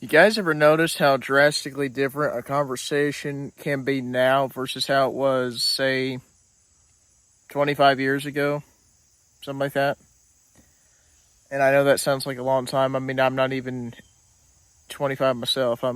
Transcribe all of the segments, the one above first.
You guys ever notice how drastically different a conversation can be now versus how it was, say, 25 years ago? Something like that? And I know that sounds like a long time. I mean, I'm not even 25 myself. I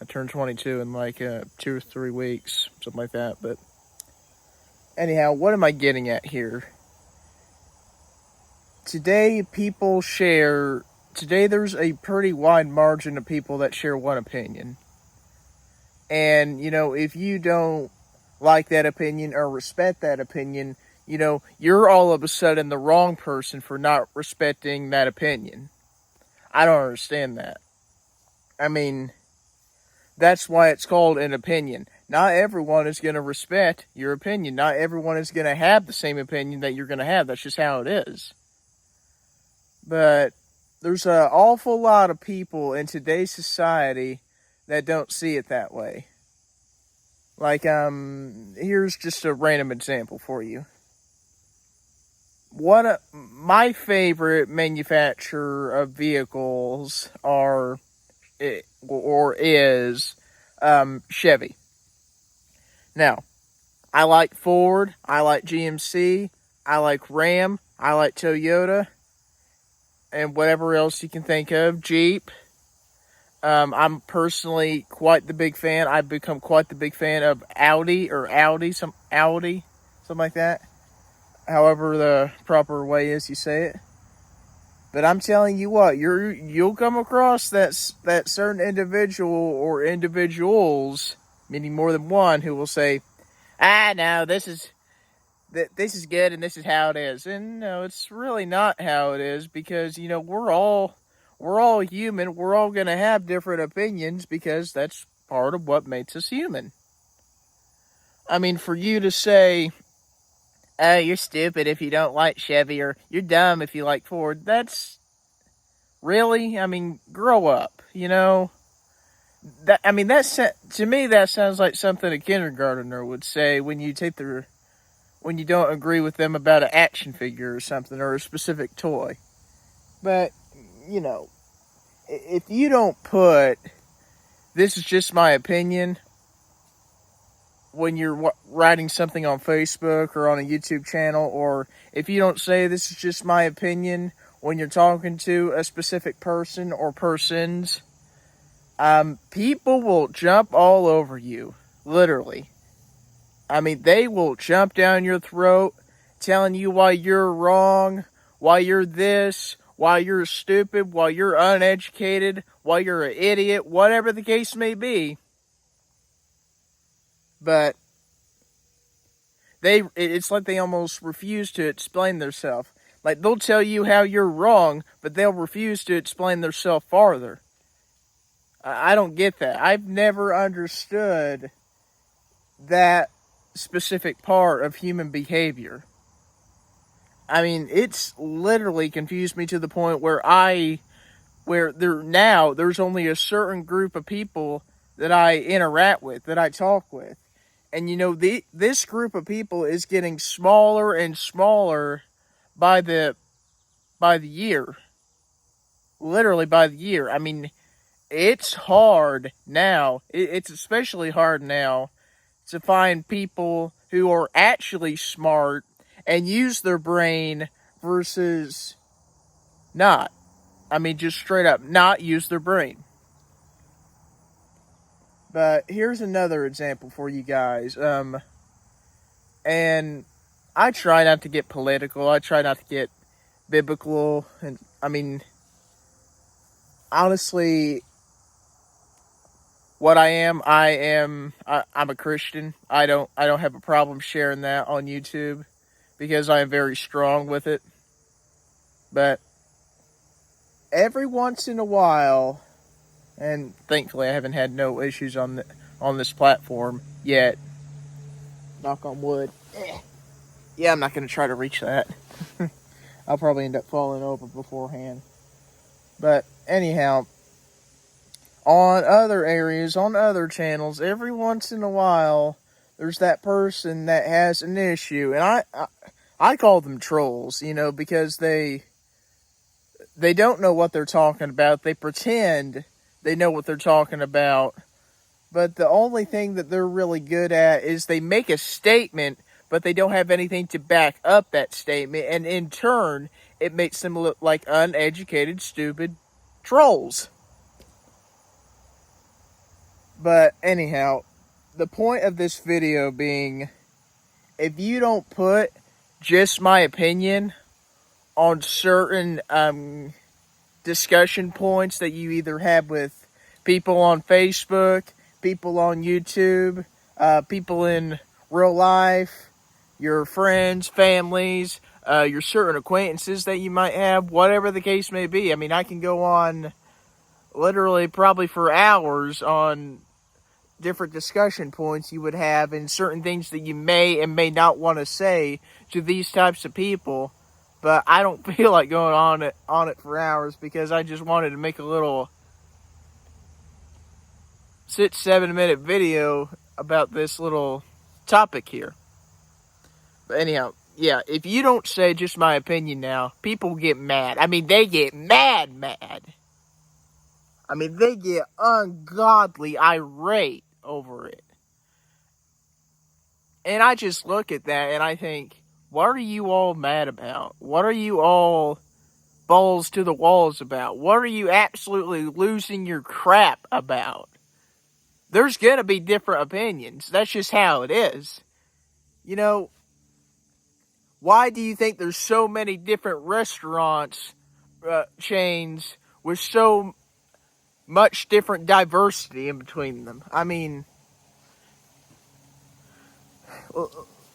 turned 22 in like 2 or 3 weeks, something like that. But anyhow, what am I getting at here? Today, people share. Today, there's a pretty wide margin of people that share one opinion. And, if you don't like that opinion or respect that opinion, you're all of a sudden the wrong person for not respecting that opinion. I don't understand that. I mean, that's why it's called an opinion. Not everyone is going to respect your opinion. Not everyone is going to have the same opinion that you're going to have. That's just how it is. But there's an awful lot of people in today's society that don't see it that way. Like, here's just a random example for you. My favorite manufacturer of vehicles is Chevy. Now, I like Ford, I like GMC, I like Ram, I like Toyota, and whatever else you can think of, Jeep. I'm personally quite the big fan. I've become quite the big fan of Audi, something like that. However the proper way is you say it. But I'm telling you what, you'll come across that certain individual or individuals, meaning more than one, who will say, no, this is good and this is how it is. And no, it's really not how it is, because we're all human. We're all going to have different opinions because that's part of what makes us human. I mean, for you to say, oh, you're stupid if you don't like Chevy, or you're dumb if you like Ford, that's really, I mean, grow up, to me, that sounds like something a kindergartner would say when you don't agree with them about an action figure or something, or a specific toy. But, if you don't put, this is just my opinion, when you're writing something on Facebook or on a YouTube channel, or if you don't say this is just my opinion when you're talking to a specific person or persons, people will jump all over you, literally. I mean, they will jump down your throat, telling you why you're wrong, why you're this, why you're stupid, why you're uneducated, why you're an idiot, whatever the case may be. But it's like they almost refuse to explain themselves. Like, they'll tell you how you're wrong, but they'll refuse to explain themselves farther. I don't get that. I've never understood that specific part of human behavior. I mean, it's literally confused me to the point where there's only a certain group of people that I interact with, that I talk with. And this group of people is getting smaller and smaller by the year. Literally by the year. I mean, it's hard now. It's especially hard now to find people who are actually smart and use their brain versus not. I mean, just straight up not use their brain. But here's another example for you guys. And I try not to get political. I try not to get biblical. And I mean, honestly, what I'm a Christian. I don't have a problem sharing that on YouTube because I am very strong with it. But every once in a while, and thankfully I haven't had no issues on this platform yet. Knock on wood. Yeah, I'm not going to try to reach that. I'll probably end up falling over beforehand. But anyhow, on other areas, on other channels, every once in a while, there's that person that has an issue. And I call them trolls, because they don't know what they're talking about. They pretend They know what they're talking about. But the only thing that they're really good at is they make a statement, but they don't have anything to back up that statement. And in turn, it makes them look like uneducated, stupid trolls. But anyhow, the point of this video being, if you don't put just my opinion on certain discussion points that you either have with people on Facebook, people on YouTube, people in real life, your friends, families, your certain acquaintances that you might have, whatever the case may be. I mean, I can go on literally probably for hours on different discussion points you would have and certain things that you may and may not want to say to these types of people. But I don't feel like going on it for hours because I just wanted to make a little 6-7 minute video about this little topic here. But anyhow, yeah, if you don't say just my opinion now, people get mad. I mean, they get mad. I mean, they get ungodly irate over it. And I just look at that and I think, what are you all mad about? What are you all balls to the walls about? What are you absolutely losing your crap about? There's going to be different opinions. That's just how it is. You know, why do you think there's so many different restaurants, chains, with so much different diversity in between them? I mean,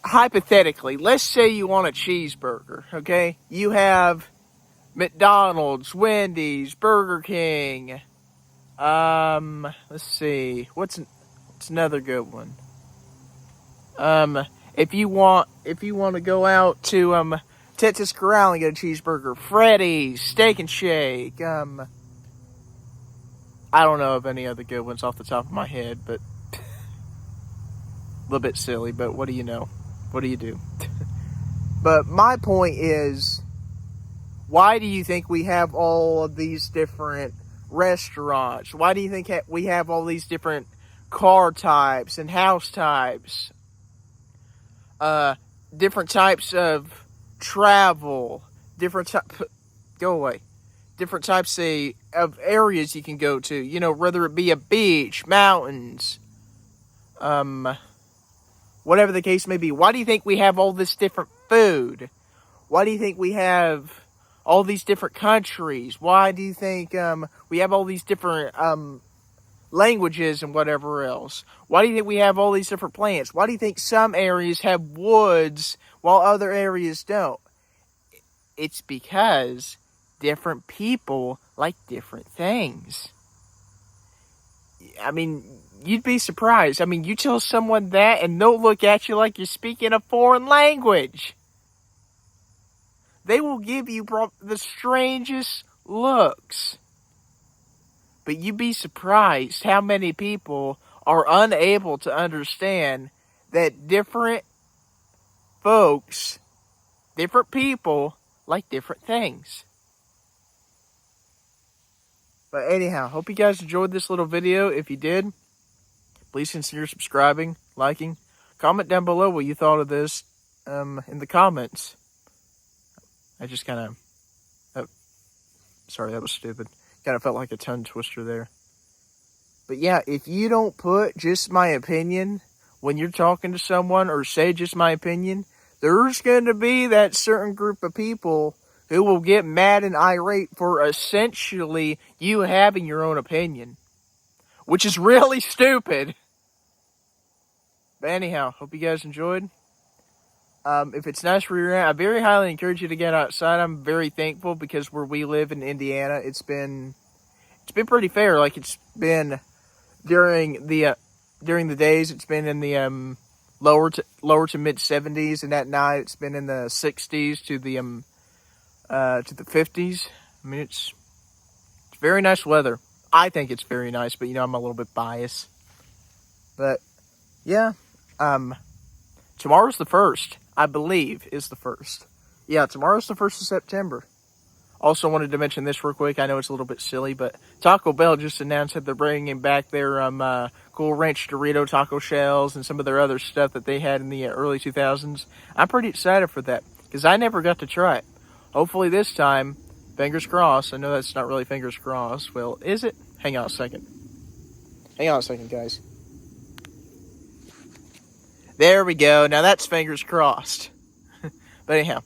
hypothetically, let's say you want a cheeseburger, okay? You have McDonald's, Wendy's, Burger King. Let's see. What's another good one? If you want to go out to Texas Corral and get a cheeseburger, Freddy's, Steak and Shake. I don't know of any other good ones off the top of my head, but a little bit silly. But what do you know? What do you do? But my point is, why do you think we have all of these different restaurants? Why do you think we have all these different car types and house types? Different types of travel, different types of areas you can go to, you know, whether it be a beach, mountains, whatever the case may be. Why do you think we have all this different food? Why do you think we have all these different countries? Why do you think we have all these different languages and whatever else? Why do you think we have all these different plants? Why do you think some areas have woods while other areas don't? It's because different people like different things. I mean, you'd be surprised. I mean, you tell someone that and they'll look at you like you're speaking a foreign language. They will give you the strangest looks. But you'd be surprised how many people are unable to understand that different folks, different people, like different things. But anyhow, hope you guys enjoyed this little video. If you did, please consider subscribing, liking. Comment down below what you thought of this in the comments. I just kind of... sorry, that was stupid. Kind of felt like a tongue twister there. But yeah, if you don't put just my opinion when you're talking to someone, or say just my opinion, there's going to be that certain group of people who will get mad and irate for essentially you having your own opinion, which is really stupid. But anyhow, hope you guys enjoyed. If it's nice where you're at, I very highly encourage you to get outside. I'm very thankful because where we live in Indiana, it's been pretty fair. Like, it's been during the days, it's been in the lower to mid 70s, and at night it's been in the 60s to the 50s. I mean, it's very nice weather. I think it's very nice, but you know, I'm a little bit biased. But yeah, tomorrow's the 1st, I believe, is the 1st. Yeah, tomorrow's the 1st of September. Also wanted to mention this real quick. I know it's a little bit silly, but Taco Bell just announced that they're bringing back their Cool Ranch Dorito taco shells and some of their other stuff that they had in the early 2000s. I'm pretty excited for that because I never got to try it. Hopefully this time, fingers crossed. I know that's not really fingers crossed. Well, is it? Hang on a second. Hang on a second, guys. There we go. Now that's fingers crossed. But anyhow,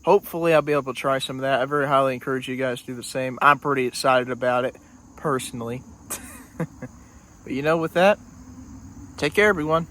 hopefully I'll be able to try some of that. I very highly encourage you guys to do the same. I'm pretty excited about it, personally. But with that, take care, everyone.